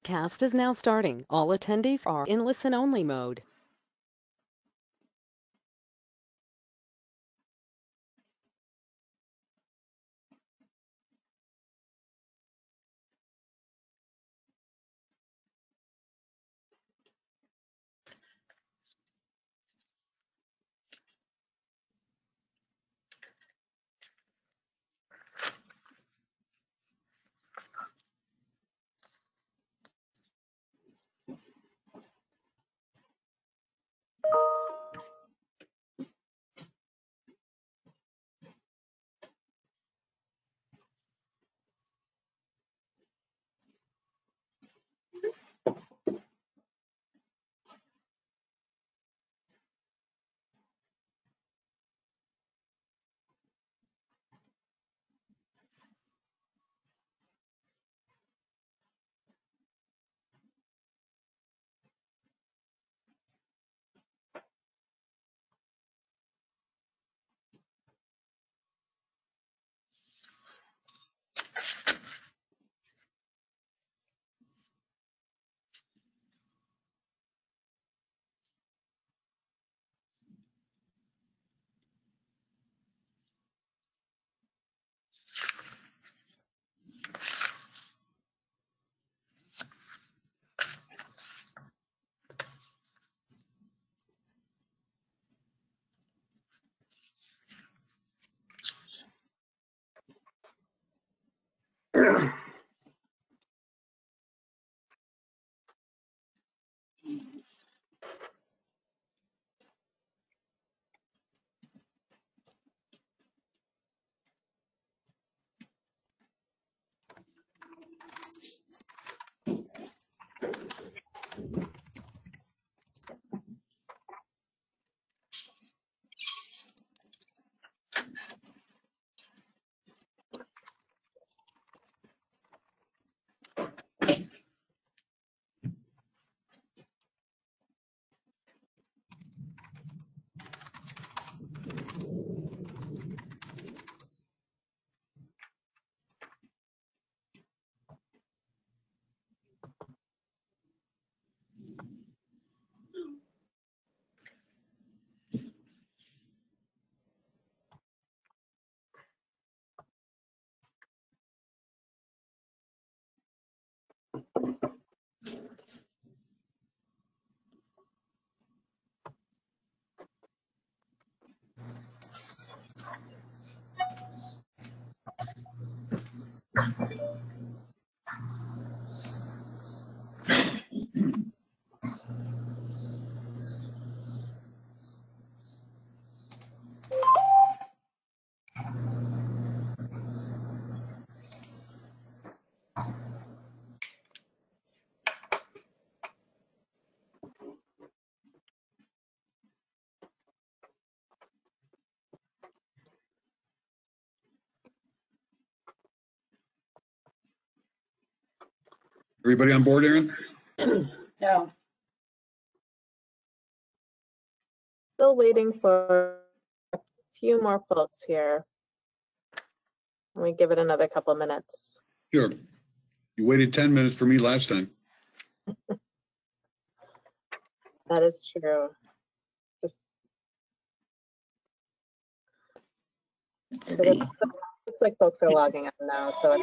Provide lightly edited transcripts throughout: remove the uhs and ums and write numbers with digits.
Cast is now starting. All attendees are in listen-only mode. Everybody on board, Aaron? Yeah. Still waiting for a few more folks here. Let me give it another couple minutes. Sure. You waited 10 minutes for me last time. That is true. Let's see. Looks like folks are logging on now, so I'll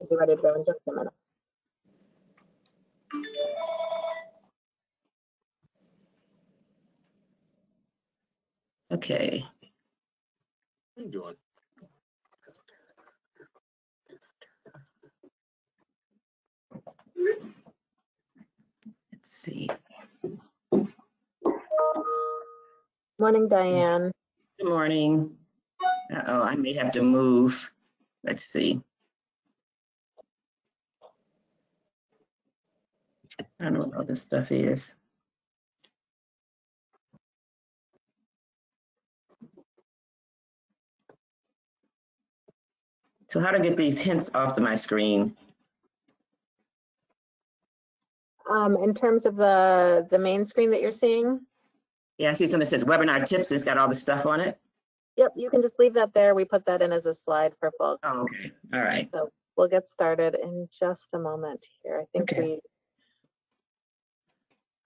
be ready to go in just a minute. Okay. What are you doing? Let's see. Morning, Diane. Good morning. Uh-oh, I may have to move. Let's see. I don't know what all this stuff is. So how to get these hints off of my screen? In terms of the main screen that you're seeing, Yeah, I see something that says webinar tips. It's got all the stuff on it. yep, you can just leave that there. We put that in as a slide for folks. Oh, okay. All right. So we'll get started in just a moment here. I think Okay. we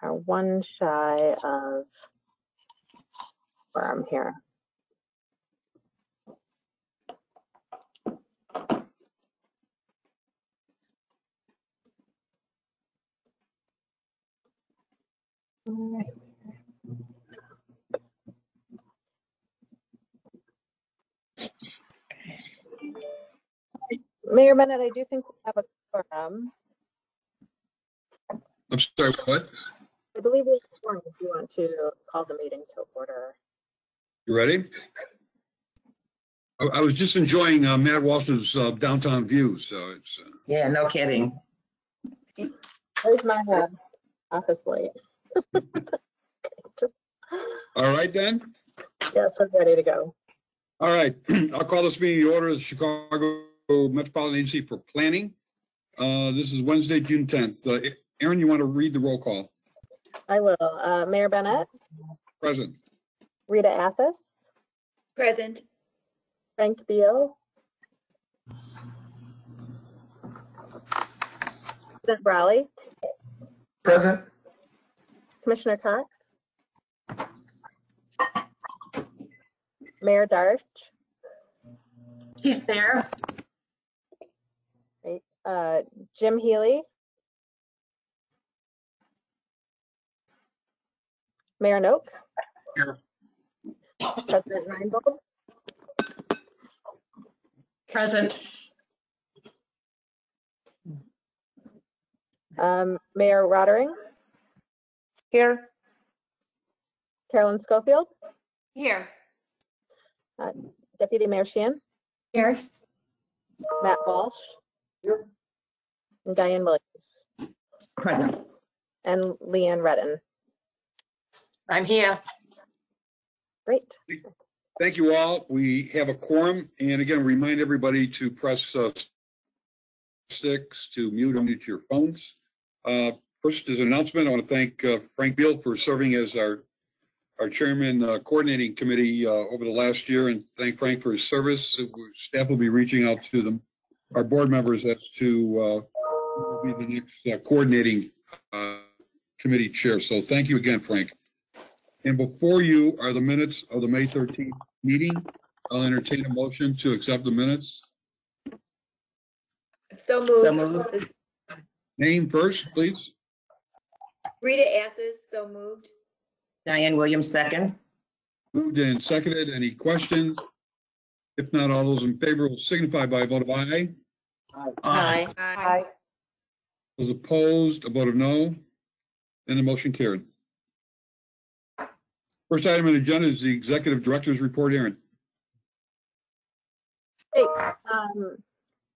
are one shy of quorum here. All right. Mayor Bennett, I do think we have a quorum. I'm sorry, what? I believe we have a quorum if you want to call the meeting to order. You ready? I was just enjoying Matt Walsh's downtown view, so it's. Yeah, no kidding. There's my office light. All right, then. Yes, we're ready to go. All right, I'll call this meeting to order of the Chicago Metropolitan Agency for Planning. This is Wednesday, June 10th. Aaron, you want to read the roll call? I will. Mayor Bennett, Present. Rita Athos, Present. Frank Beal, President Brawley, Present. Commissioner Cox, Mayor Darch, He's there. right, Jim Healy, Mayor Noak, Here. President Reinbold, Present. Mayor Rottering, Here. Carolyn Schofield, Here. Deputy Mayor Sheehan, Here. Matt Walsh, and Diane Williams, Present. and Leanne Redden. I'm here. Great. Thank you all. We have a quorum, and again, remind everybody to press sticks to mute and mute your phones. First is an announcement. I want to thank Frank Beal for serving as our chairman coordinating committee over the last year, and thank Frank for his service. Staff will be reaching out to our board members as to who will be the next coordinating committee chair. So thank you again, Frank. And before you are the minutes of the May 13th meeting. I'll entertain a motion to accept the minutes. So moved. So moved. Name first, please. Rita Athos, so moved. Diane Williams, second. Moved and seconded. Any questions? If not, all those in favor will signify by a vote of aye. Aye. Those opposed, a vote of no. And the motion carried. First item on the agenda is the executive director's report. Aaron. Great.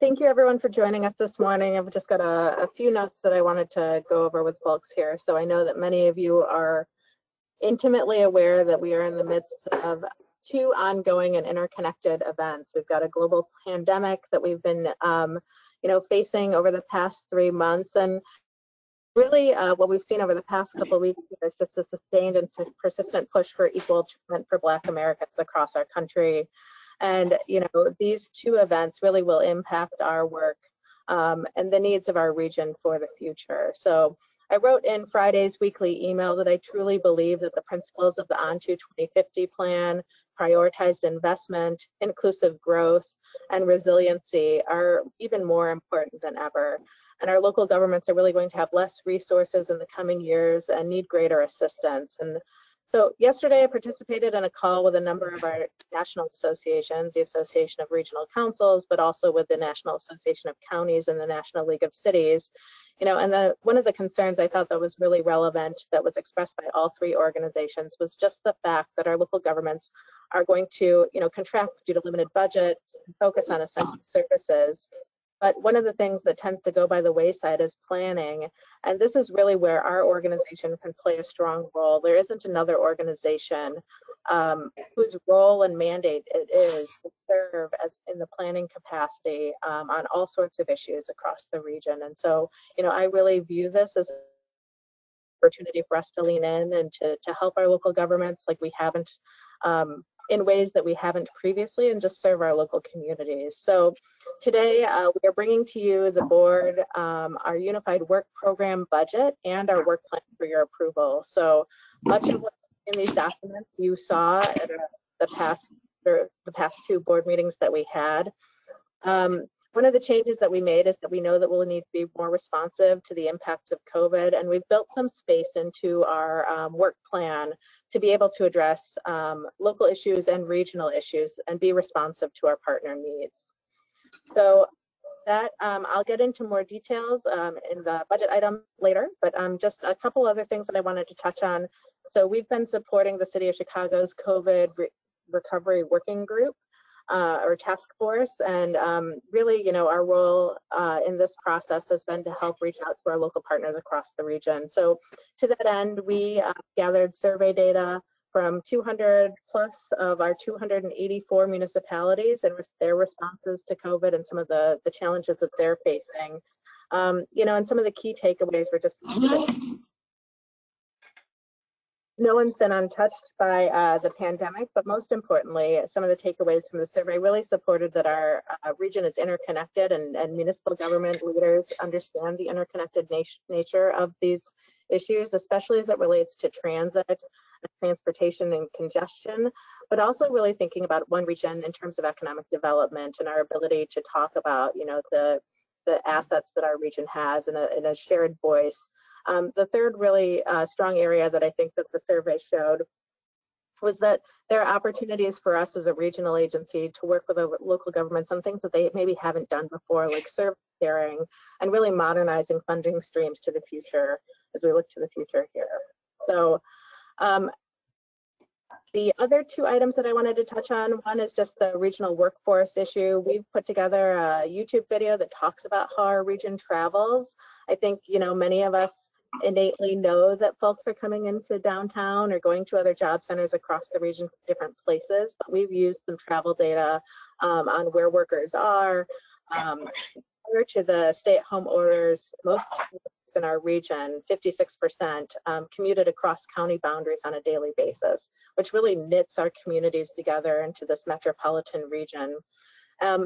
Thank you everyone for joining us this morning. I've just got a few notes that I wanted to go over with folks here. So I know that many of you are intimately aware that we are in the midst of two ongoing and interconnected events. We've got a global pandemic that we've been facing over the past 3 months, and really what we've seen over the past couple of weeks is just a sustained and persistent push for equal treatment for Black Americans across our country. And these two events really will impact our work and the needs of our region for the future. So I wrote in Friday's weekly email that I truly believe that the principles of the On2 2050 plan, prioritized investment, inclusive growth, and resiliency are even more important than ever. And our local governments are really going to have less resources in the coming years and need greater assistance. And so yesterday I participated in a call with a number of our national associations, the Association of Regional Councils, but also with the National Association of Counties and the National League of Cities. And one of the concerns I thought that was really relevant that was expressed by all three organizations was just the fact that our local governments are going to, contract due to limited budgets and focus on essential services. But one of the things that tends to go by the wayside is planning. And this is really where our organization can play a strong role. There isn't another organization whose role and mandate it is to serve as in the planning capacity on all sorts of issues across the region. And so, I really view this as an opportunity for us to lean in and to help our local governments like we haven't in ways that we haven't previously and just serve our local communities. So today we are bringing to you, the board, our unified work program budget and our work plan for your approval. So much of what in these documents you saw at the past two board meetings that we had. One of the changes that we made is that we know that we'll need to be more responsive to the impacts of COVID, and we've built some space into our work plan to be able to address local issues and regional issues and be responsive to our partner needs. So that I'll get into more details in the budget item later, but just a couple other things that I wanted to touch on. So we've been supporting the City of Chicago's COVID recovery working group or task force, and really, our role in this process has been to help reach out to our local partners across the region. So to that end, we gathered survey data from 200 plus of our 284 municipalities and their responses to COVID and some of the challenges that they're facing. And some of the key takeaways were just no one's been untouched by the pandemic, but most importantly, some of the takeaways from the survey really supported that our region is interconnected, and municipal government leaders understand the interconnected nature of these issues, especially as it relates to transit, transportation, and congestion, but also really thinking about one region in terms of economic development and our ability to talk about, the assets that our region has in a shared voice. The third really strong area that I think that the survey showed was that there are opportunities for us as a regional agency to work with our local governments on things that they maybe haven't done before, like service sharing and really modernizing funding streams to the future as we look to the future here. So the other two items that I wanted to touch on, one is just the regional workforce issue. We've put together a YouTube video that talks about how our region travels. I think, many of us innately know that folks are coming into downtown or going to other job centers across the region from different places, but we've used some travel data on where workers are. Prior to the stay-at-home orders, most in our region, 56%, commuted across county boundaries on a daily basis, which really knits our communities together into this metropolitan region.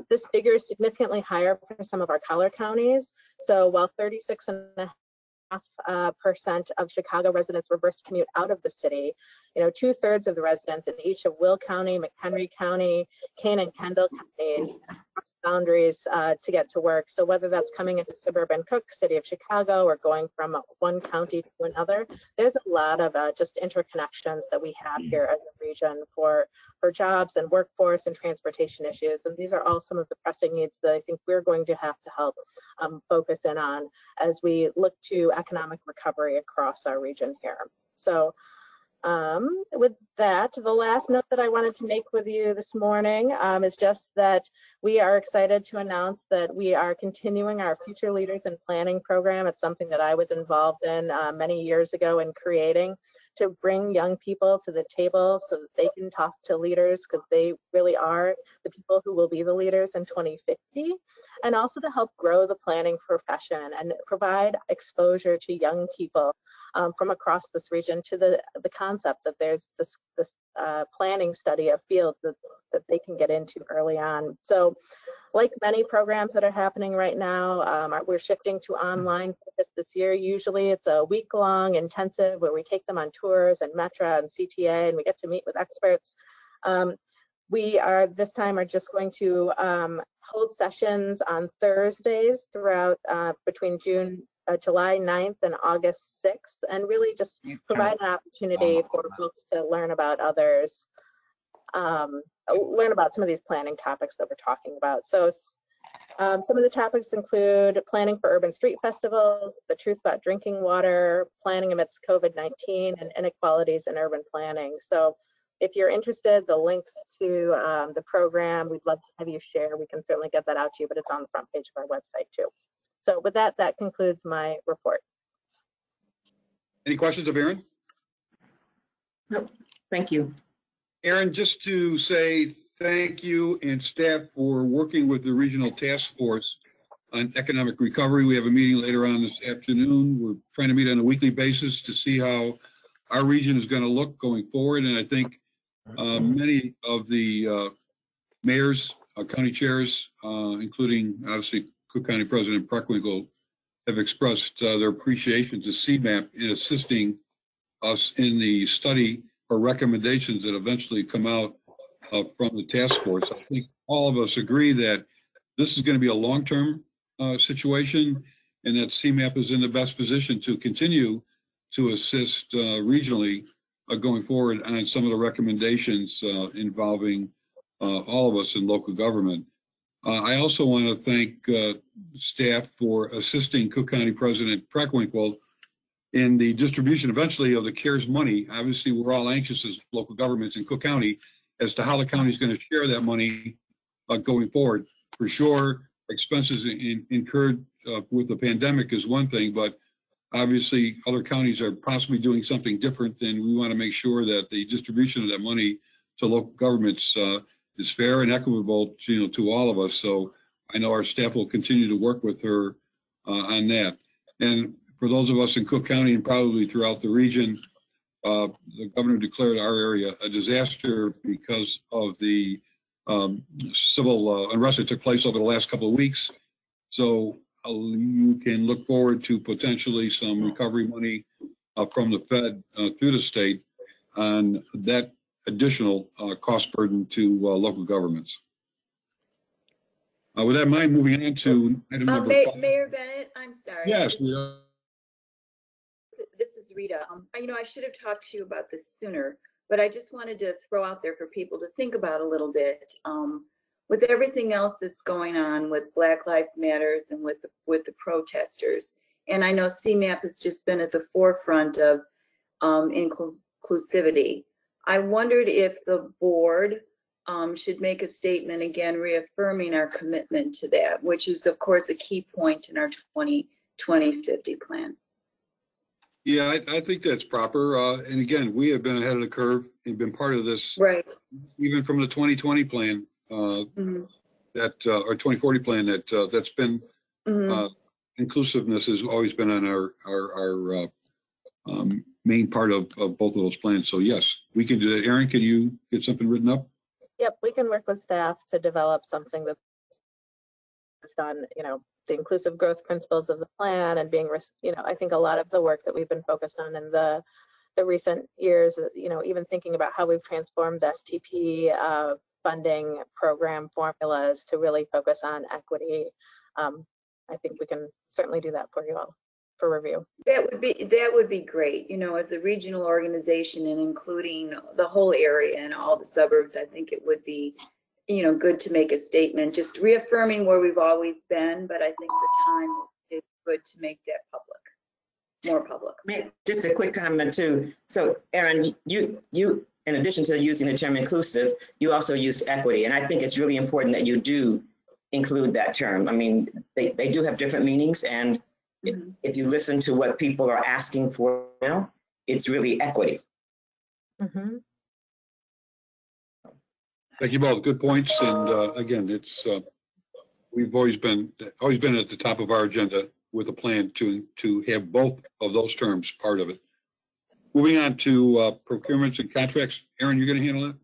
This figure is significantly higher for some of our collar counties. So while 36.5% of Chicago residents reverse commute out of the city, 2/3 of the residents in each of Will County, McHenry County, Kane and Kendall counties cross boundaries to get to work. So whether that's coming into suburban Cook, City of Chicago, or going from one county to another, there's a lot of just interconnections that we have here as a region for jobs and workforce and transportation issues. And these are all some of the pressing needs that I think we're going to have to help focus in on as we look to economic recovery across our region here. So with that, the last note that I wanted to make with you this morning is just that we are excited to announce that we are continuing our Future Leaders in Planning program. It's something that I was involved in many years ago in creating, to bring young people to the table so that they can talk to leaders, because they really are the people who will be the leaders in 2050, and also to help grow the planning profession and provide exposure to young people from across this region to the concept that there's this planning study of field that they can get into early on. So like many programs that are happening right now, we're shifting to online this year. Usually it's a week-long intensive where we take them on tours and Metra and CTA, and we get to meet with experts. We are this time are just going to hold sessions on Thursdays throughout between July 9th and August 6th, and really just provide an opportunity for folks to learn about others, learn about some of these planning topics that we're talking about. So some of the topics include planning for urban street festivals, the truth about drinking water, planning amidst COVID-19, and inequalities in urban planning. So if you're interested, the links to the program, we'd love to have you share. We can certainly get that out to you, but it's on the front page of our website too. So with that, that concludes my report. Any questions of Aaron? Nope. Thank you. Aaron, just to say thank you and staff for working with the regional task force on economic recovery. We have a meeting later on this afternoon. We're trying to meet on a weekly basis to see how our region is going to look going forward. And I think Many of the mayors, county chairs, including obviously Cook County President Preckwinkle, have expressed their appreciation to CMAP in assisting us in the study or recommendations that eventually come out from the task force. I think all of us agree that this is going to be a long-term situation, and that CMAP is in the best position to continue to assist regionally going forward on some of the recommendations involving all of us in local government. I also want to thank staff for assisting Cook County President Preckwinkle in the distribution eventually of the CARES money. Obviously, we're all anxious as local governments in Cook County as to how the county is going to share that money going forward. For sure, expenses incurred with the pandemic is one thing, but obviously other counties are possibly doing something different, and we want to make sure that the distribution of that money to local governments is fair and equitable to all of us. So I know our staff will continue to work with her on that. And for those of us in Cook County and probably throughout the region, the governor declared our area a disaster because of the civil unrest that took place over the last couple of weeks. So you can look forward to potentially some recovery money from the Fed through the state on that additional cost burden to local governments. With that in mind, moving on to item number 5. Mayor Bennett, I'm sorry. Yes. This is Rita. I should have talked to you about this sooner, but I just wanted to throw out there for people to think about a little bit. With everything else that's going on with Black Lives Matters and with the protesters, and I know CMAP has just been at the forefront of inclusivity. I wondered if the board should make a statement again reaffirming our commitment to that, which is of course a key point in our 2050 plan. Yeah, I think that's proper. And again, we have been ahead of the curve and been part of this, Right. Even from the 2020 plan that or 2040 plan that's been inclusiveness has always been on our main part of both of those plans. So yes, we can do that. Erin, can you get something written up? Yep, we can work with staff to develop something that's on, the inclusive growth principles of the plan and being, I think a lot of the work that we've been focused on in the recent years, even thinking about how we've transformed STP funding program formulas to really focus on equity. I think we can certainly do that for you all for review. That would be great. As a regional organization and including the whole area and all the suburbs, I think it would be, good to make a statement, just reaffirming where we've always been. But I think the time is good to make that public, more public. Just a quick comment too. So, Erin, you in addition to using the term inclusive, you also used equity, and I think it's really important that you do include that term. I mean, they do have different meanings, and if you listen to what people are asking for now, it's really equity. Thank you both. Good points. And again, it's we've always been at the top of our agenda with a plan to have both of those terms part of it. Moving on to procurements and contracts. Erin, you're going to handle that?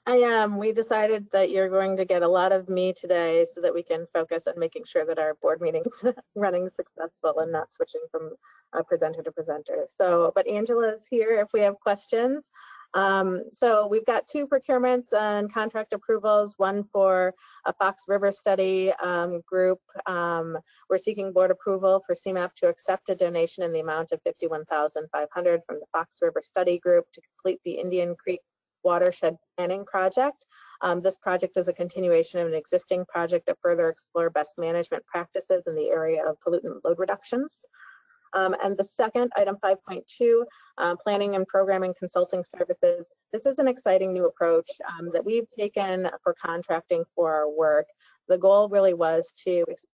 I am. We decided that you're going to get a lot of me today so that we can focus on making sure that our board meetings running successful and not switching from presenter to presenter. So, but Angela's here if we have questions. So we've got 2 procurements and contract approvals, one for a Fox River study group. We're seeking board approval for CMAP to accept a donation in the amount of $51,500 from the Fox River study group to complete the Indian Creek watershed planning project. This project is a continuation of an existing project to further explore best management practices in the area of pollutant load reductions. And the second, item 5.2, planning and programming consulting services. This is an exciting new approach that we've taken for contracting for our work. The goal really was to expand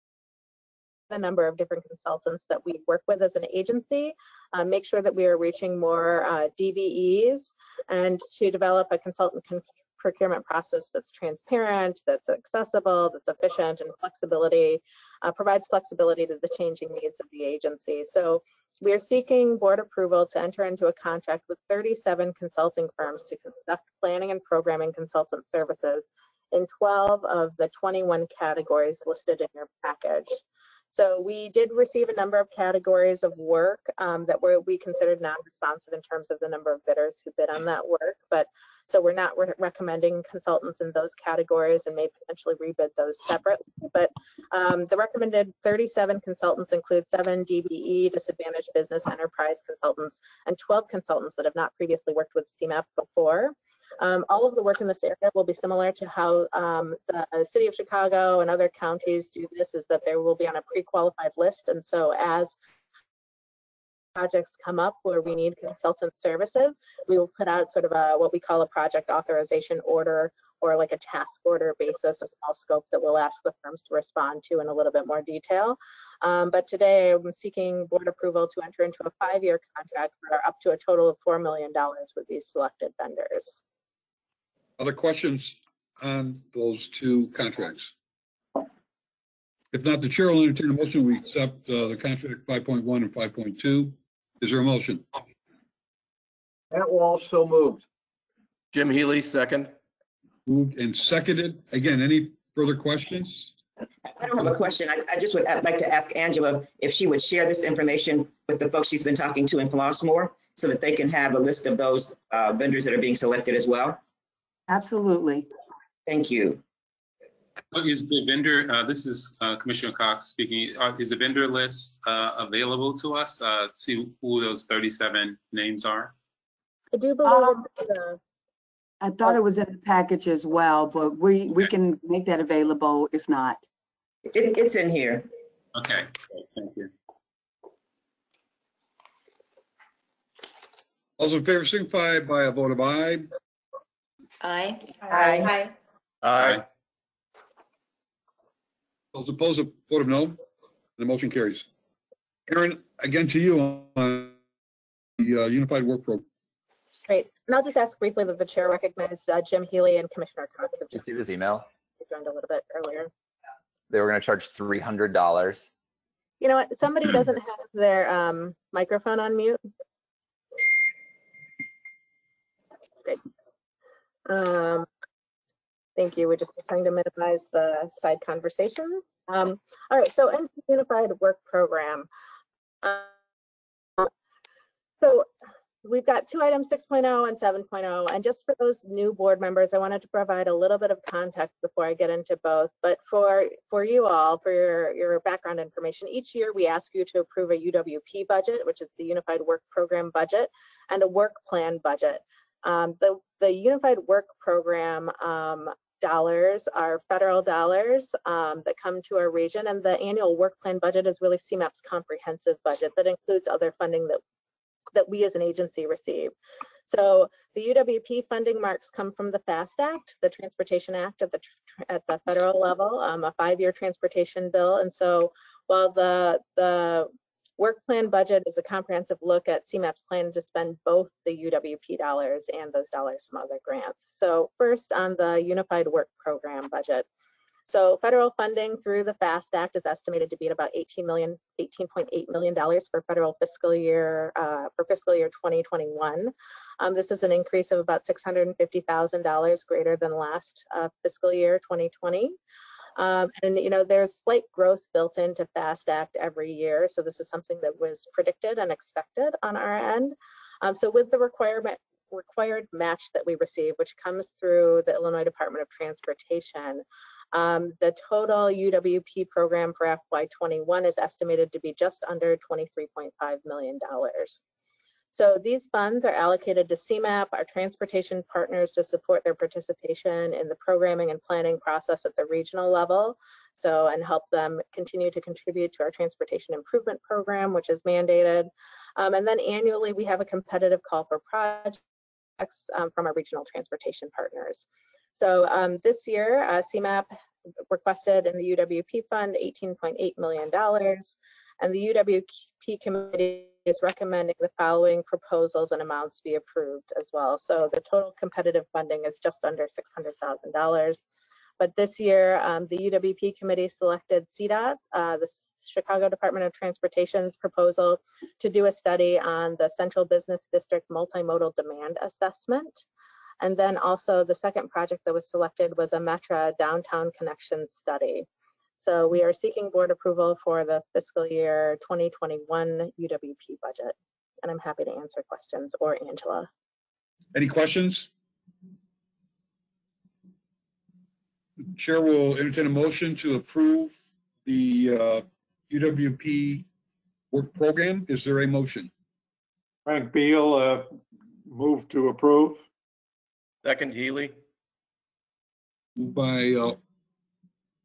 the number of different consultants that we work with as an agency, make sure that we are reaching more DVEs, and to develop a consultant procurement process that's transparent, that's accessible, that's efficient, and provides flexibility to the changing needs of the agency. So We are seeking board approval to enter into a contract with 37 consulting firms to conduct planning and programming consultant services in 12 of the 21 categories listed in your package. So we did receive a number of categories of work that we considered non-responsive in terms of the number of bidders who bid on that work. But so we're not recommending consultants in those categories and may potentially rebid those separately. But the recommended 37 consultants include 7 DBE, disadvantaged business enterprise consultants, and 12 consultants that have not previously worked with CMAP before. All of the work in this area will be similar to how the city of Chicago and other counties do this, is that there will be on a pre-qualified list. And so as projects come up where we need consultant services, we will put out sort of what we call a project authorization order, or like a task order basis, a small scope that we'll ask the firms to respond to in a little bit more detail. But today I'm seeking board approval to enter into a 5-year contract for up to a total of $4 million with these selected vendors. Other questions on those 2 contracts? If not, the chair will entertain a motion. We accept the contract 5.1 and 5.2. Is there a motion? Matt Walsh, so moved. Jim Healy, second. Moved and seconded. Again, any further questions? I don't have a question. I'd like to ask Angela if she would share this information with the folks she's been talking to in Flossmoor so that they can have a list of those vendors that are being selected as well. Absolutely. Thank you. Is the vendor, this is Commissioner Cox speaking, is the vendor list available to us? See who those 37 names are? I do believe I thought it was in the package as well, but we can make that available if not. It's in here. Okay, thank you. All those in favor signify by a vote of aye. Aye. Aye. Aye. Those opposed, a vote of no. The motion carries. Aaron, again to you on the Unified Work Program. great. And I'll just ask briefly that the chair recognize Jim Healy and Commissioner Cox have Did you just see this email? joined a little bit earlier. They were going to charge $300. You know what? Somebody doesn't have their microphone on mute. Great. Thank you. We're just trying to minimize the side conversations. All right, so NC Unified Work Program. So we've got 2 items, 6.0 and 7.0. And just for those new board members, I wanted to provide a little bit of context before I get into both. But for you all, for your background information, each year we ask you to approve a UWP budget, which is the Unified Work Program budget, and a work plan budget. The Unified Work Program dollars are federal dollars that come to our region, and the annual work plan budget is really CMAP's comprehensive budget that includes other funding that we as an agency receive. So the UWP funding marks come from the FAST Act, the Transportation Act at the federal level, a 5-year transportation bill. And so while the work plan budget is a comprehensive look at CMAP's plan to spend both the UWP dollars and those dollars from other grants. So first on the Unified Work Program budget. So federal funding through the FAST Act is estimated to be at about $18.8 million for federal fiscal year, for fiscal year 2021. This is an increase of about $650,000 greater than last fiscal year 2020. And you know, there's slight growth built into FAST Act every year. So this is something that was predicted and expected on our end. So with the required match that we receive, which comes through the Illinois Department of Transportation, the total UWP program for FY21 is estimated to be just under $23.5 million. So these funds are allocated to CMAP, our transportation partners, to support their participation in the programming and planning process at the regional level. So, and help them continue to contribute to our transportation improvement program, which is mandated. And then annually, we have a competitive call for projects from our regional transportation partners. So this year, CMAP requested in the UWP fund $18.8 million. And the UWP committee is recommending the following proposals and amounts be approved as well. So the total competitive funding is just under $600,000. But this year, the UWP committee selected CDOT, the Chicago Department of Transportation's proposal to do a study on the Central Business District Multimodal Demand Assessment. And then also the second project that was selected was a Metra Downtown Connections Study. So we are seeking board approval for the fiscal year 2021 UWP budget. And I'm happy to answer questions, or Angela. Any questions? The chair will entertain a motion to approve the UWP work program. Is there a motion? Frank Beal, move to approve. Second, Healy. Moved by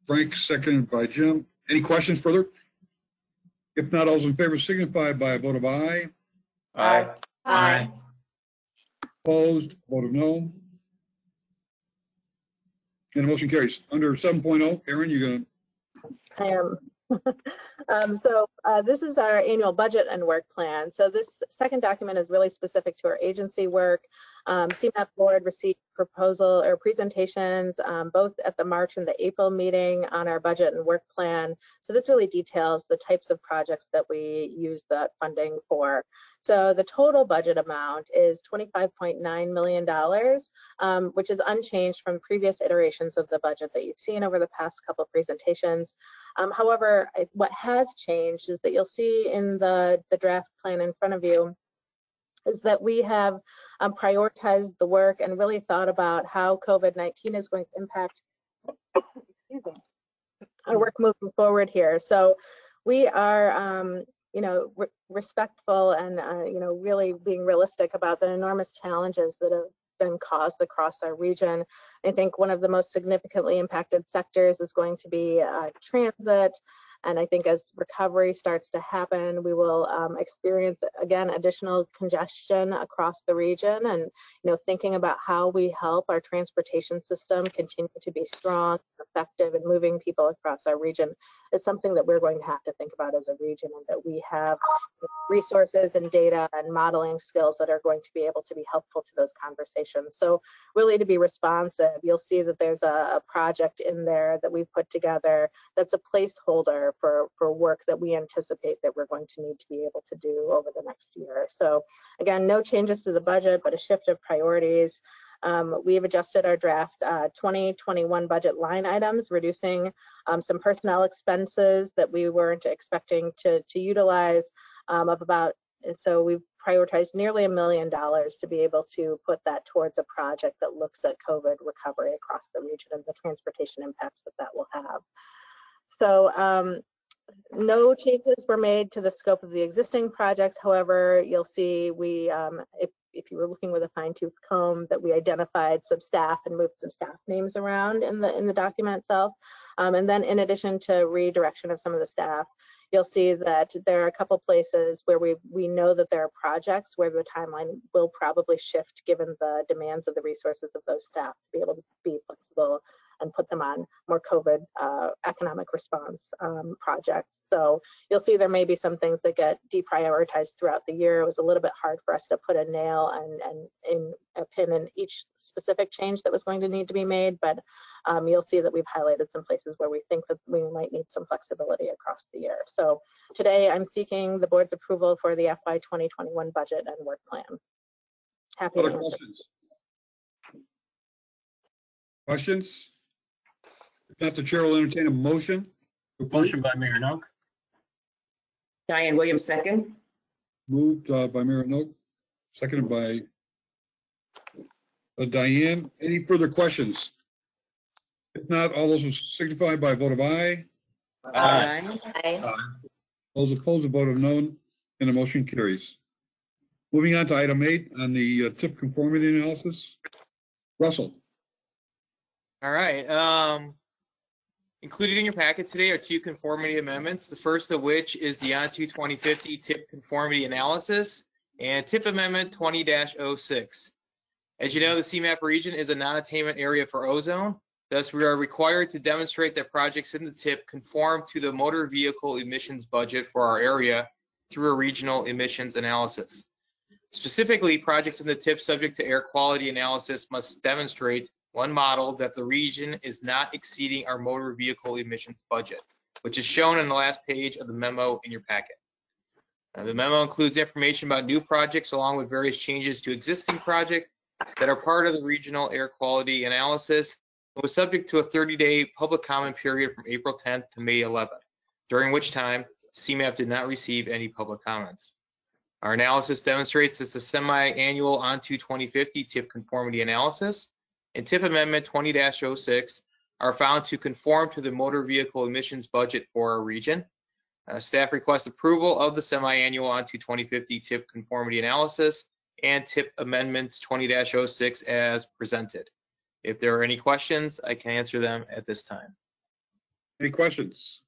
Frank, seconded by Jim. Any questions further? If not, all those in favor signify by a vote of aye. Aye. Aye. Opposed, vote of no. And the motion carries. Under 7.0, Aaron, you're going to. I am. This is our annual budget and work plan. So this second document is really specific to our agency work. CMAP Board received proposal or presentations both at the March and the April meeting on our budget and work plan. So this really details the types of projects that we use that funding for. So the total budget amount is $25.9 million, which is unchanged from previous iterations of the budget that you've seen over the past couple presentations. However, what has changed is that you'll see in the draft plan in front of you is that we have prioritized the work and really thought about how COVID-19 is going to impact our work moving forward here. So we are, respectful and, really being realistic about the enormous challenges that have been caused across our region. I think one of the most significantly impacted sectors is going to be transit. And I think as recovery starts to happen, we will experience, again, additional congestion across the region. And, thinking about how we help our transportation system continue to be strong, effective, and moving people across our region is something that we're going to have to think about as a region, and that we have resources and data and modeling skills that are going to be able to be helpful to those conversations. So really, to be responsive, you'll see that there's a project in there that we've put together that's a placeholder for work that we anticipate that we're going to need to be able to do over the next year. So again, no changes to the budget, but a shift of priorities. We have adjusted our draft 2021 budget line items, reducing some personnel expenses that we weren't expecting to utilize so we've prioritized nearly $1 million to be able to put that towards a project that looks at COVID recovery across the region and the transportation impacts that will have. So no changes were made to the scope of the existing projects. However, you'll see we, if you were looking with a fine-tooth comb, that we identified some staff and moved some staff names around in the document itself. And then in addition to redirection of some of the staff, you'll see that there are a couple places where we know that there are projects where the timeline will probably shift given the demands of the resources of those staff to be able to be flexible and put them on more COVID economic response projects. So you'll see there may be some things that get deprioritized throughout the year. It was a little bit hard for us to put a nail and in a pin in each specific change that was going to need to be made, but you'll see that we've highlighted some places where we think that we might need some flexibility across the year. So today I'm seeking the board's approval for the FY 2021 budget and work plan. Happy to answer. Questions? If not, the chair will entertain a motion. Motion by Mayor Noak. Diane Williams, second. Moved by Mayor Noak, seconded by Diane. Any further questions? If not, all those will signify by a vote of aye. Aye. Aye. Those opposed, a vote of no, and the motion carries. Moving on to item 8 on the TIP conformity analysis. Russell. All right. Included in your packet today are 2 conformity amendments, the first of which is the ON2 2050 TIP conformity analysis and TIP amendment 20-06. As you know, the CMAP region is a non-attainment area for ozone. Thus, we are required to demonstrate that projects in the TIP conform to the motor vehicle emissions budget for our area through a regional emissions analysis. Specifically, projects in the TIP subject to air quality analysis must demonstrate one model, that the region is not exceeding our motor vehicle emissions budget, which is shown on the last page of the memo in your packet. The memo includes information about new projects along with various changes to existing projects that are part of the regional air quality analysis. It was subject to a 30-day public comment period from April 10th to May 11th, during which time CMAP did not receive any public comments. Our analysis demonstrates that the semi-annual ON-2 2050 TIP conformity analysis and TIP Amendment 20-06 are found to conform to the motor vehicle emissions budget for our region. Staff requests approval of the semi-annual ON-2 2050 TIP conformity analysis and TIP Amendments 20-06 as presented. If there are any questions, I can answer them at this time. Any questions?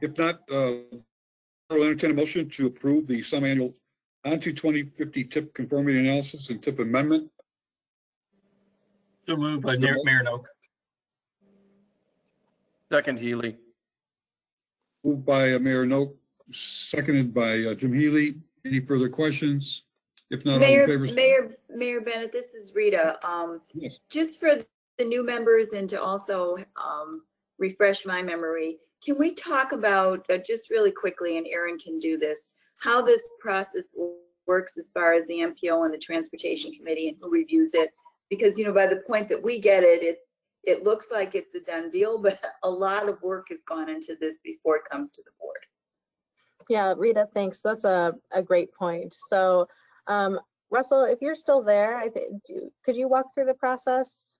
If not, I'll entertain a motion to approve the semi-annual ON-2 2050 TIP conformity analysis and TIP amendment. So moved by Mayor Noak. Second, Healy. Moved by Mayor Noak, seconded by Jim Healy. Any further questions? If not, all in favor. Mayor Bennett, this is Rita. Yes. Just for the new members and to also refresh my memory, can we talk about, just really quickly, and Aaron can do this, how this process works as far as the MPO and the Transportation Committee and who reviews it? Because, you know, by the point that we get it, it looks like it's a done deal, but a lot of work has gone into this before it comes to the board. Yeah, Rita, thanks. That's a great point. So, Russell, if you're still there, could you walk through the process?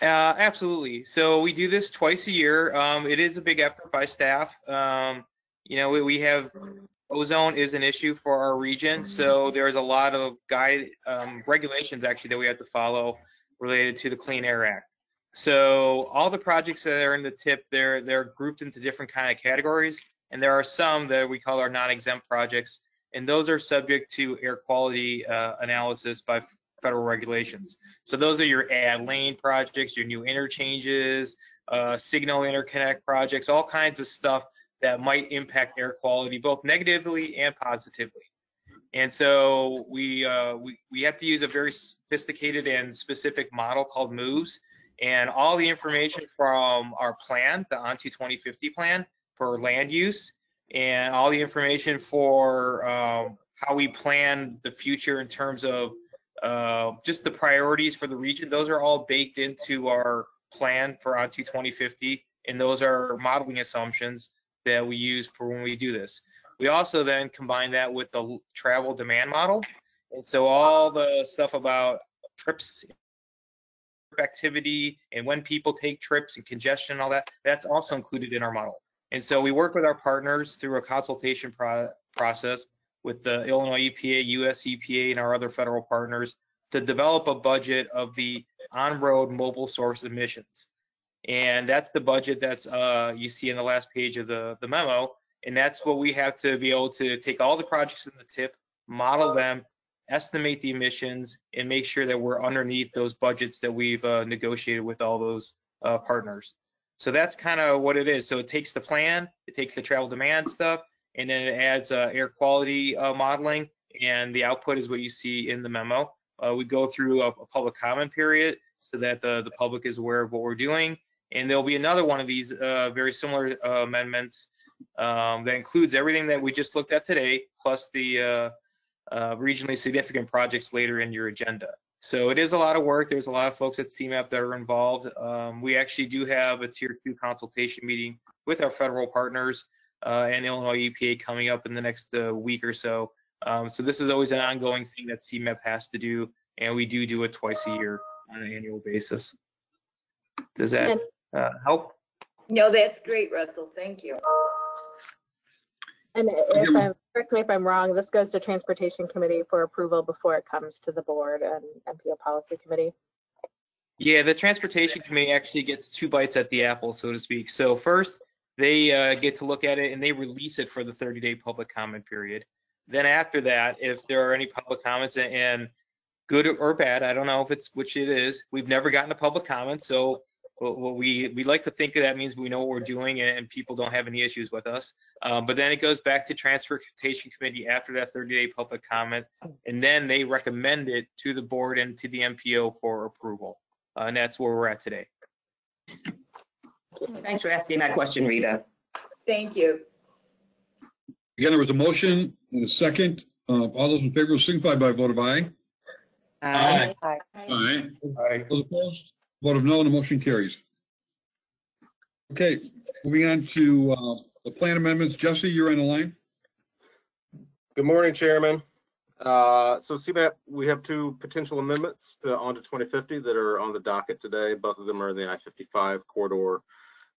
Absolutely. So we do this twice a year. It is a big effort by staff. You know, we have ozone is an issue for our region, so there's a lot of regulations actually that we have to follow related to the Clean Air Act. So all the projects that are in the TIP, they're grouped into different kind of categories, and there are some that we call our non-exempt projects, and those are subject to air quality analysis by federal regulations. So those are your add lane projects, your new interchanges, signal interconnect projects, all kinds of stuff that might impact air quality both negatively and positively. And so we have to use a very sophisticated and specific model called MOVES, and all the information from our plan, the ON-2 2050 plan for land use, and all the information for how we plan the future in terms of just the priorities for the region. Those are all baked into our plan for ON-2 2050, and those are modeling assumptions that we use for when we do this. We also then combine that with the travel demand model, and so all the stuff about trips, activity, and when people take trips and congestion and all that, that's also included in our model. And so we work with our partners through a consultation process with the Illinois EPA, US EPA, and our other federal partners to develop a budget of the on-road mobile source emissions. And that's the budget that's you see in the last page of the memo. And that's what we have to be able to take all the projects in the TIP, model them, estimate the emissions, and make sure that we're underneath those budgets that we've negotiated with all those partners. So that's kind of what it is. So it takes the plan, it takes the travel demand stuff, and then it adds air quality modeling, and the output is what you see in the memo. We go through a public comment period so that the public is aware of what we're doing, and there'll be another one of these very similar amendments that includes everything that we just looked at today, plus the regionally significant projects later in your agenda. So it is a lot of work. There's a lot of folks at CMAP that are involved. We actually do have a Tier 2 consultation meeting with our federal partners and Illinois EPA coming up in the next week or so. So this is always an ongoing thing that CMAP has to do, and we do it twice a year on an annual basis. Does that help? No, that's great, Russell. Thank you. And correct me if I'm wrong, this goes to Transportation Committee for approval before it comes to the board and MPO Policy Committee. Yeah, the Transportation Committee actually gets two bites at the apple, so to speak. So first, they get to look at it and they release it for the 30-day public comment period. Then after that, if there are any public comments, and good or bad, I don't know if it's which it is, we've never gotten a public comment, so we like to think that means we know what we're doing and people don't have any issues with us. But then it goes back to Transportation Committee after that 30-day public comment, and then they recommend it to the board and to the MPO for approval. And that's where we're at today. Thanks for asking that question, Rita. Thank you. Again, there was a motion and a second. All those in favor signify by a vote of aye. Aye. Aye. Aye. Aye. Those opposed? Vote of no, and the motion carries. Okay, moving on to the plan amendments. Jesse, you're on the line. Good morning, Chairman. So CMAP, we have two potential amendments onto 2050 that are on the docket today. Both of them are in the I-55 corridor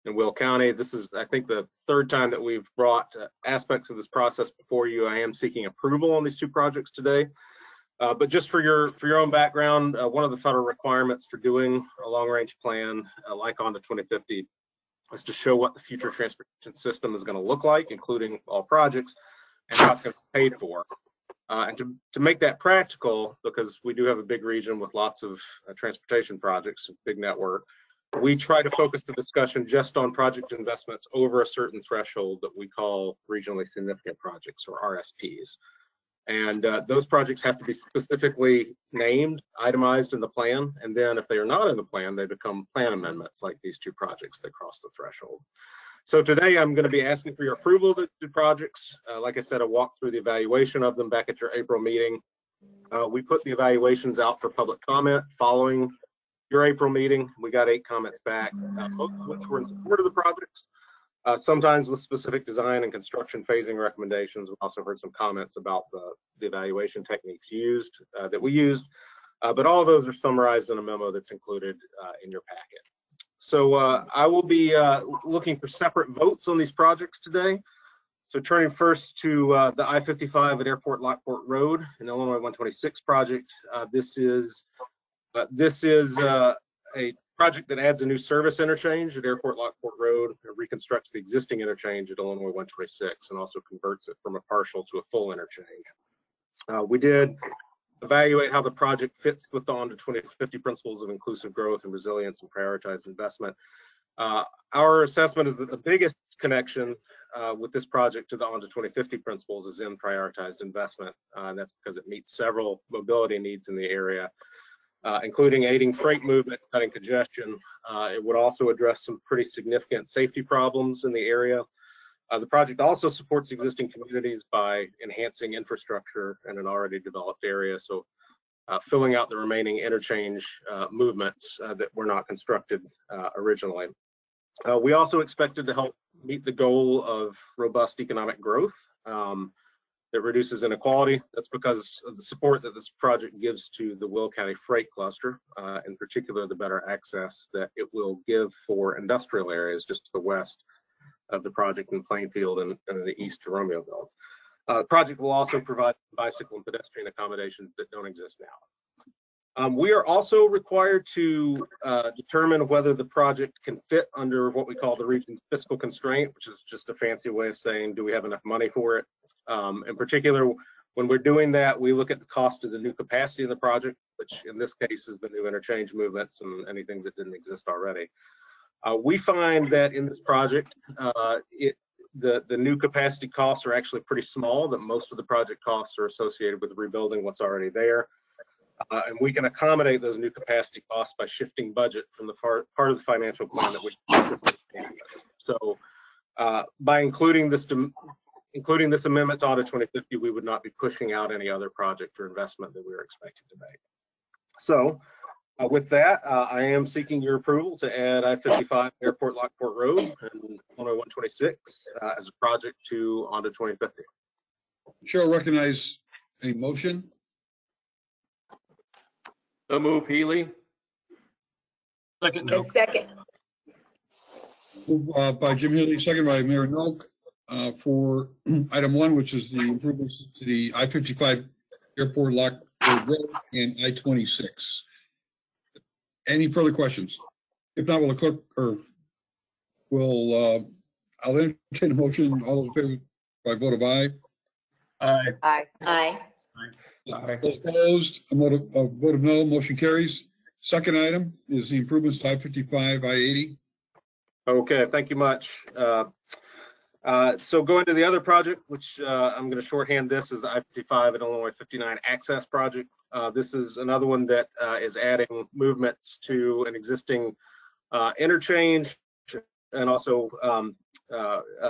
in Will County. This is, I think, the third time that we've brought aspects of this process before you. I am seeking approval on these two projects today. But just for your own background, one of the federal requirements for doing a long-range plan like on to 2050 is to show what the future transportation system is going to look like, including all projects, and how it's going to be paid for. And to make that practical, because we do have a big region with lots of transportation projects, a big network, we try to focus the discussion just on project investments over a certain threshold that we call regionally significant projects, or RSPs. And those projects have to be specifically named, itemized in the plan, and then if they are not in the plan, they become plan amendments like these two projects that cross the threshold. So today I'm going to be asking for your approval of the two projects. Like I said, I walked through the evaluation of them back at your April meeting. We put the evaluations out for public comment following your April meeting. We got 8 comments back, most of which were in support of the projects, sometimes with specific design and construction phasing recommendations. We also heard some comments about the evaluation techniques used that we used, but all of those are summarized in a memo that's included in your packet. So I will be looking for separate votes on these projects today. So turning first to the I-55 at Airport Lockport Road, an Illinois 126 project. This is a project that adds a new service interchange at Airport Lockport Road, reconstructs the existing interchange at Illinois 126, and also converts it from a partial to a full interchange. We did evaluate how the project fits with the On to 2050 principles of inclusive growth and resilience and prioritized investment. Our assessment is that the biggest connection with this project to the On to 2050 principles is in prioritized investment. And that's because it meets several mobility needs in the area, including aiding freight movement, cutting congestion. It would also address some pretty significant safety problems in the area. The project also supports existing communities by enhancing infrastructure in an already developed area, so filling out the remaining interchange movements that were not constructed originally. We also expected to help meet the goal of robust economic growth that reduces inequality. That's because of the support that this project gives to the Will County freight cluster, in particular the better access that it will give for industrial areas just to the west of the project in Plainfield and the east to Romeoville. The project will also provide bicycle and pedestrian accommodations that don't exist now. We are also required to determine whether the project can fit under what we call the region's fiscal constraint, which is just a fancy way of saying, do we have enough money for it? In particular, when we're doing that, we look at the cost of the new capacity of the project, which in this case is the new interchange movements and anything that didn't exist already. We find that in this project, the new capacity costs are actually pretty small, that most of the project costs are associated with rebuilding what's already there. And we can accommodate those new capacity costs by shifting budget from the part of the financial plan that we so by including this amendment to Audit 2050, we would not be pushing out any other project or investment that we were expected to make. So with that, I am seeking your approval to add I-55 Airport Lockport Road and Illinois 126 as a project to Audit 2050. Chair will recognize a motion. So move, Healy. Second, A no. second. Moved by Jim Healy, second by Mayor Noak, for item 1, which is the improvements to the I-55 Airport Lockport Road and I-26. Any further questions? If not, will the clerk, or I'll entertain a motion. All those in favor by vote of aye. Aye. Aye. Aye. Those opposed, a vote of no, motion carries. Second item is the improvements to I-55, I-80. Okay, thank you much. So going to the other project, which I'm going to shorthand this as the I-55 and Illinois 59 access project. This is another one that is adding movements to an existing interchange and also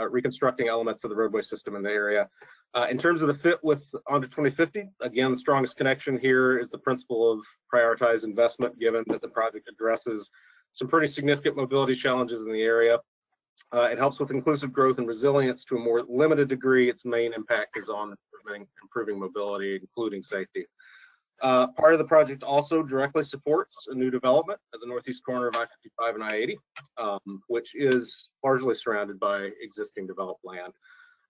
reconstructing elements of the roadway system in the area. In terms of the fit with onto 2050, again, the strongest connection here is the principle of prioritized investment, given that the project addresses some pretty significant mobility challenges in the area. It helps with inclusive growth and resilience to a more limited degree. Its main impact is on improving mobility, including safety. Part of the project also directly supports a new development at the northeast corner of I-55 and I-80, which is largely surrounded by existing developed land.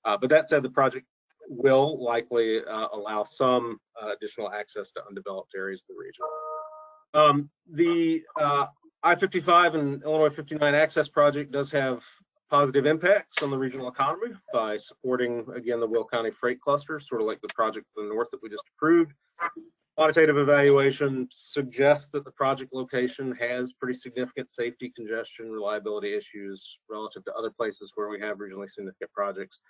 But that said, the project will likely allow some additional access to undeveloped areas of the region. The I-55 and Illinois 59 access project does have positive impacts on the regional economy by supporting, again, the Will County freight cluster, sort of like the project to the north that we just approved. Quantitative evaluation suggests that the project location has pretty significant safety, congestion, reliability issues relative to other places where we have regionally significant projects.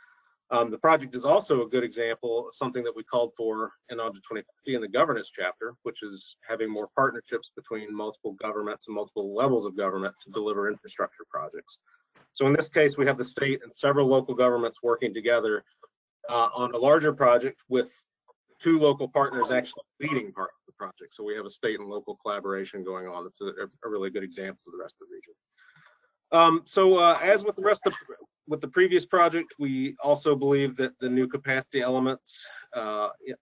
The project is also a good example of something that we called for in Onto 2050 in the governance chapter, which is having more partnerships between multiple governments and multiple levels of government to deliver infrastructure projects. So in this case, we have the state and several local governments working together on a larger project with 2 local partners actually leading part of the project. So we have a state and local collaboration going on. It's a really good example of the rest of the region. As with the rest of with the previous project, we also believe that the new capacity elements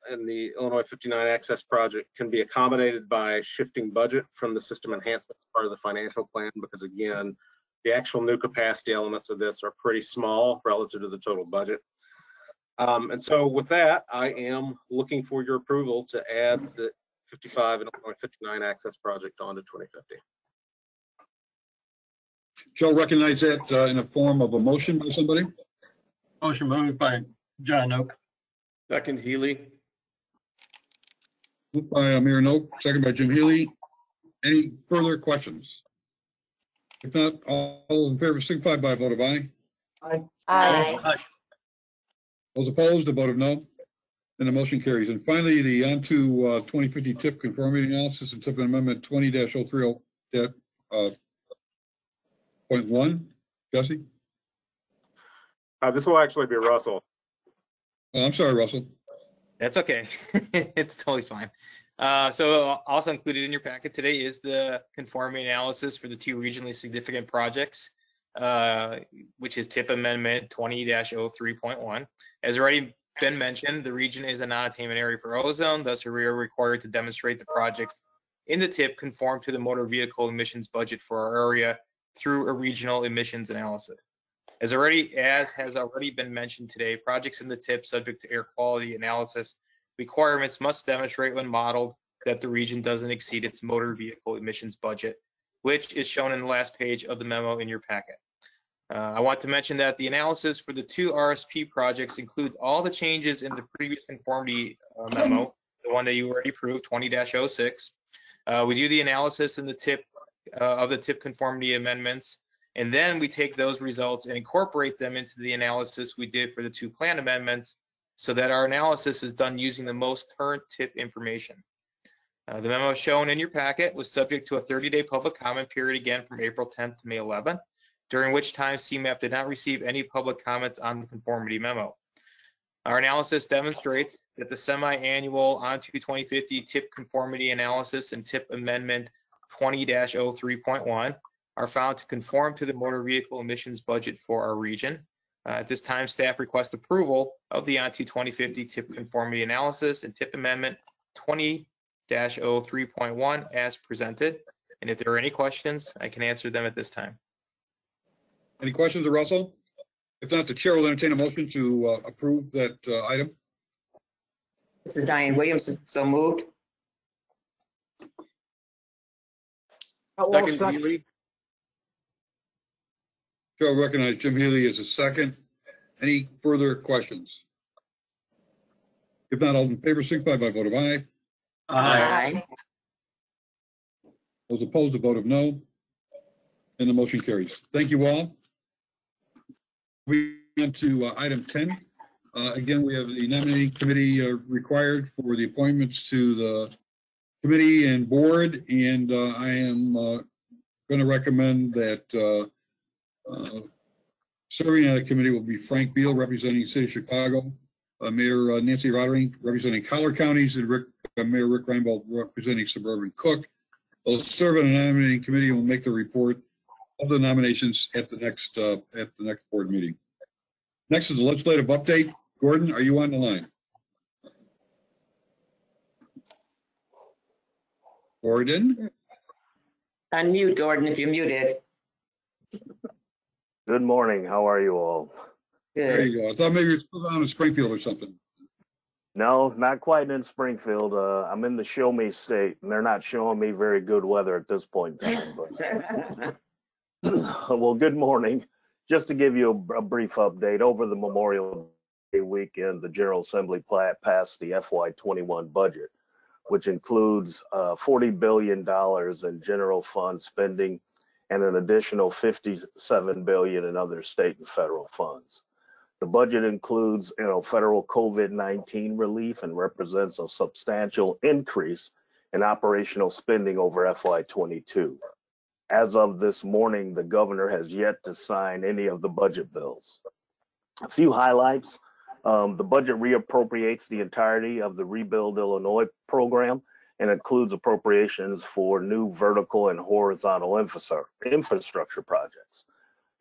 in the Illinois 59 access project can be accommodated by shifting budget from the system enhancement part of the financial plan, because again, the actual new capacity elements of this are pretty small relative to the total budget. And so with that, I am looking for your approval to add the 55 and Illinois 59 access project onto 2050. Shall recognize that in a form of a motion by somebody. Motion moved by John Oak. Second, Healy. Moved by Amir Noak, second by Jim Healy. Any further questions? If not, all those in favor signify by a vote of aye. Aye. Aye. Those opposed, a vote of no. And the motion carries. And finally, the onto 2050 TIP conformity analysis and TIP amendment 20-030. Point 1, Jesse? This will actually be Russell. Oh, I'm sorry, Russell. That's okay. It's totally fine. So also included in your packet today is the conformity analysis for the 2 regionally significant projects, which is TIP Amendment 20-03.1. As already been mentioned, the region is a non-attainment area for ozone, thus we are required to demonstrate the projects in the TIP conform to the motor vehicle emissions budget for our area through a regional emissions analysis. As has already been mentioned today, projects in the TIP subject to air quality analysis requirements must demonstrate when modeled that the region doesn't exceed its motor vehicle emissions budget, which is shown in the last page of the memo in your packet. I want to mention that the analysis for the 2 RSP projects includes all the changes in the previous conformity memo, the one that you already approved, 20-06. We do the analysis in the TIP of the TIP conformity amendments, and then we take those results and incorporate them into the analysis we did for the 2 plan amendments, so that our analysis is done using the most current TIP information. The memo shown in your packet was subject to a 30-day public comment period, again from April 10th to May 11th, during which time CMAP did not receive any public comments on the conformity memo. Our analysis demonstrates that the semi-annual onto 2050 TIP conformity analysis and TIP amendment 20-03.1 are found to conform to the motor vehicle emissions budget for our region. At this time, staff requests approval of the onto 2050 TIP conformity analysis and TIP amendment 20-03.1 as presented. And if there are any questions, I can answer them at this time. Any questions of Russell? If not, the chair will entertain a motion to approve that item. This is Diane Williams, so moved. Second, Healy. Chair will recognize Jim Healy as a second. Any further questions? If not, all in favor signify by a vote of aye. Aye. Those opposed, a vote of no. And the motion carries. Thank you all. We on to item 10. Again, we have the nominating committee required for the appointments to the committee and board, and I am going to recommend that serving on the committee will be Frank Beal, representing the city of Chicago, Mayor Nancy Roddering, representing Collier counties, and Mayor Rick Reinbold, representing suburban Cook. They'll serve on a nominating committee and will make the report of the nominations at the next board meeting. Next is the legislative update. Gordon, are you on the line? Gordon? Unmute, Gordon, if you're muted. Good morning. How are you all? Good. There you go. I thought maybe you're still down in Springfield or something. No, not quite in Springfield. I'm in the show me state, and they're not showing me very good weather at this point in time. But well, good morning. Just to give you a brief update, over the Memorial Day weekend, the General Assembly passed the FY21 budget, which includes $40 billion in general fund spending and an additional $57 billion in other state and federal funds. The budget includes, federal COVID-19 relief and represents a substantial increase in operational spending over FY22. As of this morning, the governor has yet to sign any of the budget bills. A few highlights. The budget reappropriates the entirety of the Rebuild Illinois program and includes appropriations for new vertical and horizontal infrastructure projects.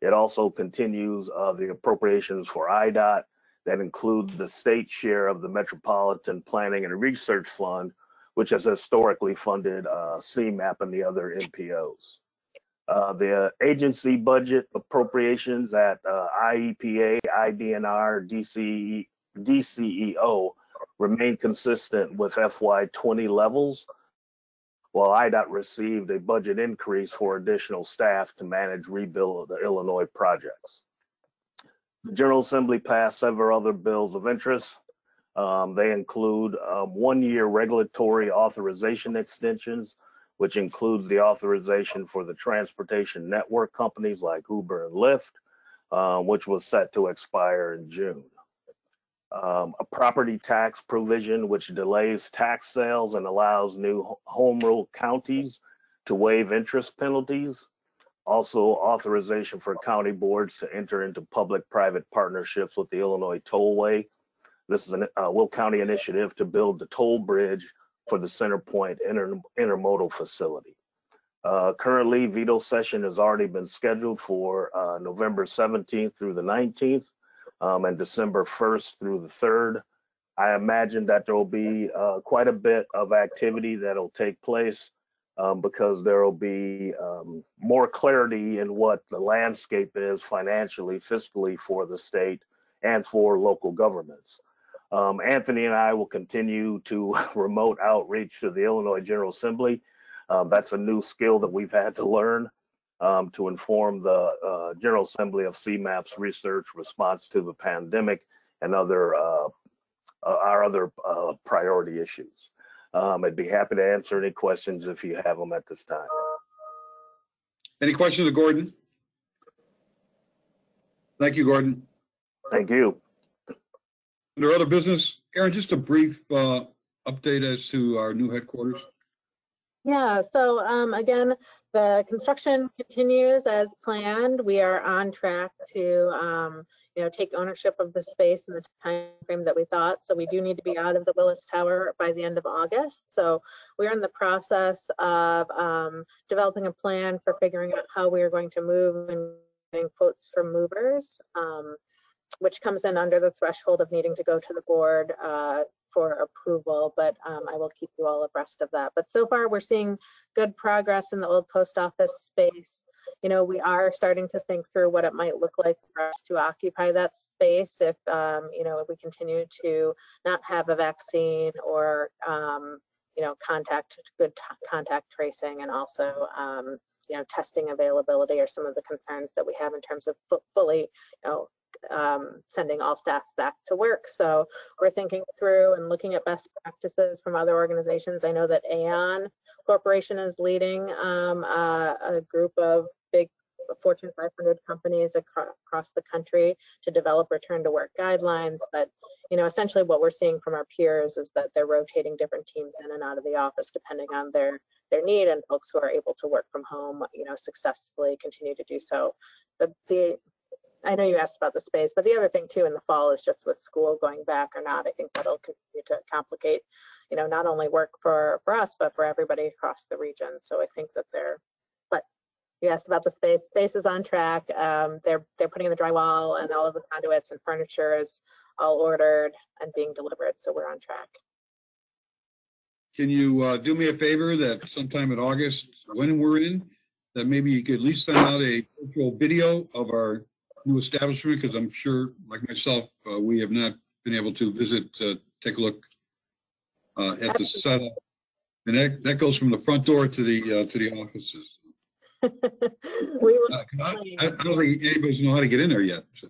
It also continues the appropriations for IDOT that include the state share of the Metropolitan Planning and Research Fund, which has historically funded CMAP and the other NPOs. The agency budget appropriations at IEPA, IDNR, DCEO remain consistent with FY20 levels, while IDOT received a budget increase for additional staff to manage Rebuild Illinois projects. The General Assembly passed several other bills of interest. They include 1-year regulatory authorization extensions, which includes the authorization for the transportation network companies like Uber and Lyft, which was set to expire in June. A property tax provision which delays tax sales and allows new home rule counties to waive interest penalties. Also, authorization for county boards to enter into public-private partnerships with the Illinois Tollway. This is a Will County initiative to build the toll bridge for the Centerpoint intermodal facility. Currently, veto session has already been scheduled for November 17th through the 19th. And December 1st through the 3rd. I imagine that there will be quite a bit of activity that will take place because there will be more clarity in what the landscape is financially, fiscally for the state and for local governments. Anthony and I will continue to remote outreach to the Illinois General Assembly. That's a new skill that we've had to learn. To inform the General Assembly of CMAP's research response to the pandemic and our other priority issues. I'd be happy to answer any questions if you have them at this time. Any questions of Gordon? Thank you, Gordon. Thank you. Under other business, Aaron, just a brief update as to our new headquarters. Yeah, so again, the construction continues as planned. We are on track to take ownership of the space in the time frame that we thought. So we do need to be out of the Willis Tower by the end of August. So we're in the process of developing a plan for figuring out how we are going to move and getting quotes from movers, which comes in under the threshold of needing to go to the board for approval, but I will keep you all abreast of that. But so far, we're seeing good progress in the old post office space. We are starting to think through what it might look like for us to occupy that space if, if we continue to not have a vaccine or, good contact tracing and also, testing availability are some of the concerns that we have in terms of fully, sending all staff back to work. So we're thinking through and looking at best practices from other organizations. I know that Aon Corporation is leading a group of big Fortune 500 companies across the country to develop return to work guidelines. But, you know, essentially what we're seeing from our peers is that they're rotating different teams in and out of the office depending on their need, and folks who are able to work from home, you know, successfully continue to do so. I know you asked about the space, but the other thing too in the fall is just with school going back or not, I think that'll continue to complicate, you know, not only work for us, but for everybody across the region. So I think that but you asked about the space. Space is on track. They're putting in the drywall and all of the conduits and furniture is all ordered and being delivered. So we're on track. Can you do me a favor that sometime in August, when we're in, that maybe you could at least send out a virtual video of our new establishment, because I'm sure, like myself, we have not been able to visit, take a look at the setup, and that goes from the front door to the offices. We will. I don't think anybody's know how to get in there yet. So.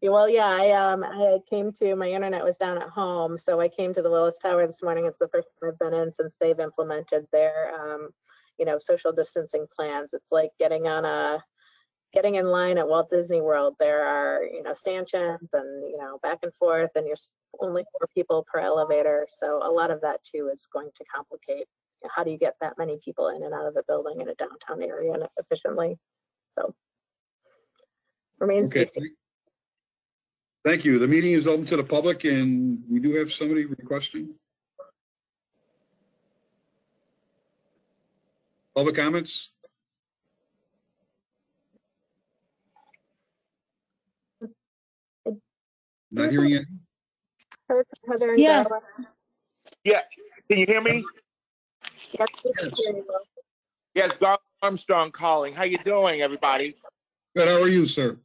Well, yeah, I came to, my internet was down at home, so I came to the Willis Tower this morning. It's the first time I've been in since they've implemented their, you know, social distancing plans. It's like getting in line at Walt Disney World. There are, you know, stanchions and, you know, back and forth, and you're only 4 people per elevator. So a lot of that too is going to complicate, you know, how do you get that many people in and out of the building in a downtown area efficiently? So remains to be seen. Thank you. The meeting is open to the public, and we do have somebody requesting. Public comments? Not hearing it. Heather and Yes. Darla. Yeah. Can you hear me? Yes, we can hear you. Yes, Garth Armstrong calling. How you doing, everybody? Good. How are you, sir?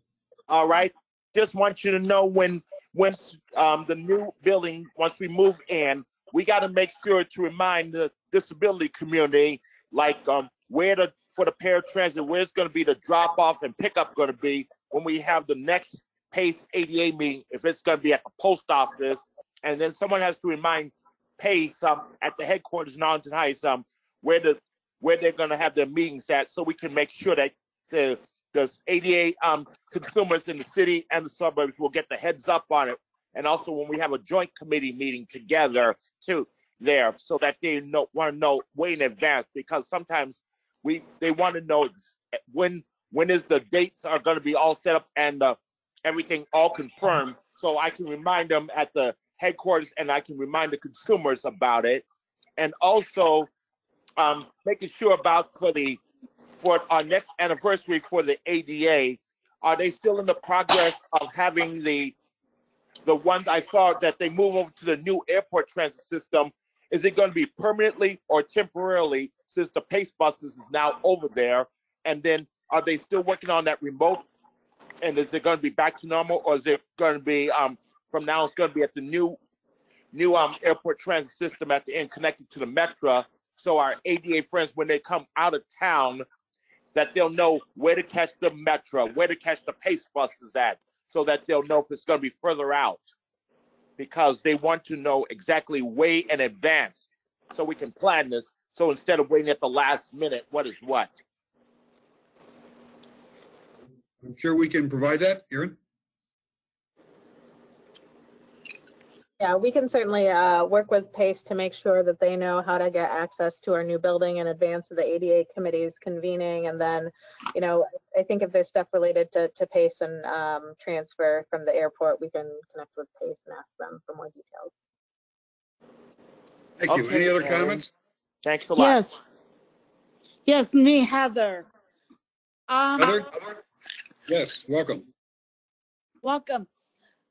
All right. Just want you to know when the new building, once we move in, we got to make sure to remind the disability community, like for the paratransit, where it's going to be the drop off and pickup going to be when we have the next PACE ADA meeting, if it's going to be at the post office. And then someone has to remind PACE at the headquarters in Arlington Heights where they're going to have their meetings at, so we can make sure that the ADA consumers in the city and the suburbs will get the heads up on it. And also when we have a joint committee meeting together too there, so that they want to know way in advance, because sometimes they want to know when is the dates are going to be all set up and everything all confirmed, so I can remind them at the headquarters and I can remind the consumers about it. And also making sure about for our next anniversary for the ADA, are they still in the progress of having the ones I saw that they move over to the new airport transit system? Is it going to be permanently or temporarily, since the PACE buses is now over there? And then are they still working on that remote? And is it going to be back to normal, or is it going to be from now it's going to be at the new airport transit system at the end connected to the Metro? So our ADA friends, when they come out of town, that they'll know where to catch the Metro, where to catch the PACE buses at, so that they'll know if it's going to be further out, because they want to know exactly way in advance so we can plan this. So instead of waiting at the last minute, what is what? I'm sure we can provide that, Erin. Yeah, we can certainly work with PACE to make sure that they know how to get access to our new building in advance of the ADA committee's convening. And then, you know, I think if there's stuff related to PACE and transfer from the airport, we can connect with PACE and ask them for more details. Thank you. Any other comments? Thanks a lot. Yes. Yes, me, Heather. Heather? Yes, welcome. Welcome.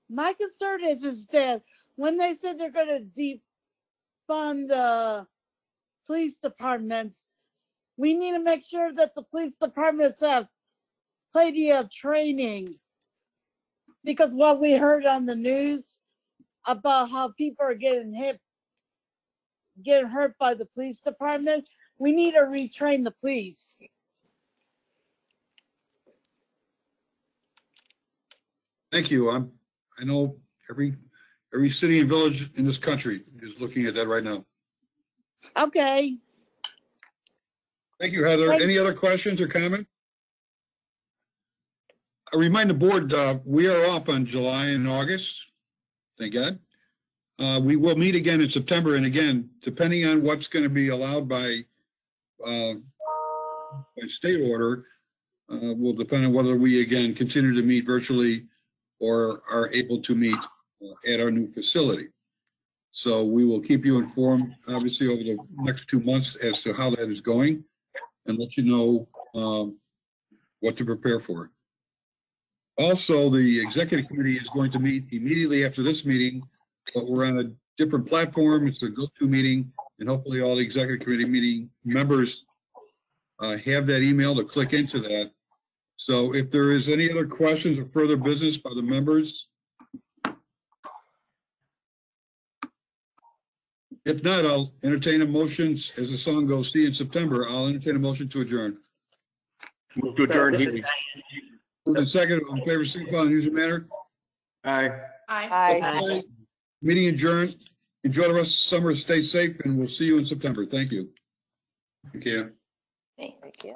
My concern is that when they said they're going to defund the police departments, we need to make sure that the police departments have plenty of training. Because what we heard on the news about how people are getting hurt by the police department, we need to retrain the police. Thank you. I know every city and village in this country is looking at that right now. Okay. Thank you, Heather. Any other questions or comments? I remind the board, we are off on July and August. Thank God. We will meet again in September, and again, depending on what's going to be allowed by state order, will depend on whether we again continue to meet virtually or are able to meet at our new facility. So we will keep you informed, obviously, over the next 2 months as to how that is going, and let you know what to prepare for. Also, the executive committee is going to meet immediately after this meeting, but we're on a different platform. It's a GoToMeeting, and hopefully all the executive committee meeting members have that email to click into that. So if there is any other questions or further business by the members, if not, I'll entertain a motion. As the song goes, see you in September. I'll entertain a motion to adjourn. Move to adjourn, Healy. Moved and second, all in favor, signify in usual manner. Aye. Aye. Meeting adjourned. Enjoy the rest of the summer. Stay safe, and we'll see you in September. Thank you. Thank you. Thank you.